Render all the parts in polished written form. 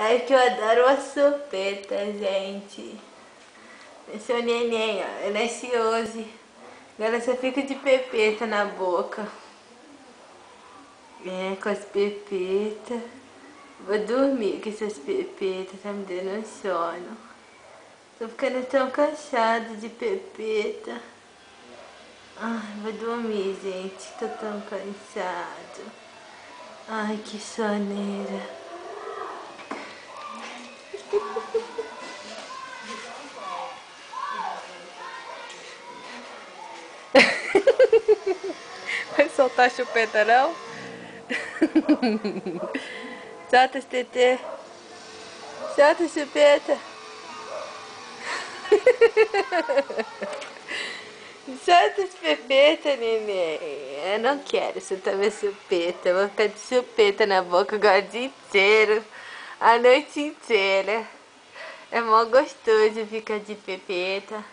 Ai, que eu adoro uma chupeta, gente. Esse é o neném, ó. Ele nasce hoje. Agora só fica de pepeta na boca. É, com as pepetas. Vou dormir com essas pepetas, tá me dando sono. Tô ficando tão cansada de pepeta. Ai, vou dormir, gente. Tô tão cansado. Ai, que soneira. Vai soltar a chupeta, não? Solta, TT. Solta, chupeta. Solta as pepetas, neném. Eu não quero soltar minha chupeta. Eu vou ficar de chupeta na boca agora o dia inteiro. A noite inteira. É mó gostoso ficar de pepeta.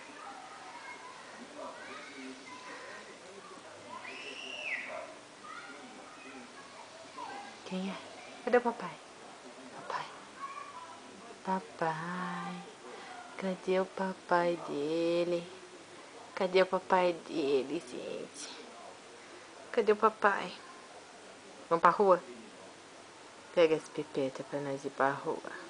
Quem é? Cadê o papai? Papai. Papai. Cadê o papai dele? Cadê o papai dele, gente? Cadê o papai? Vamos pra rua? Pega as pipetas pra nós ir pra rua.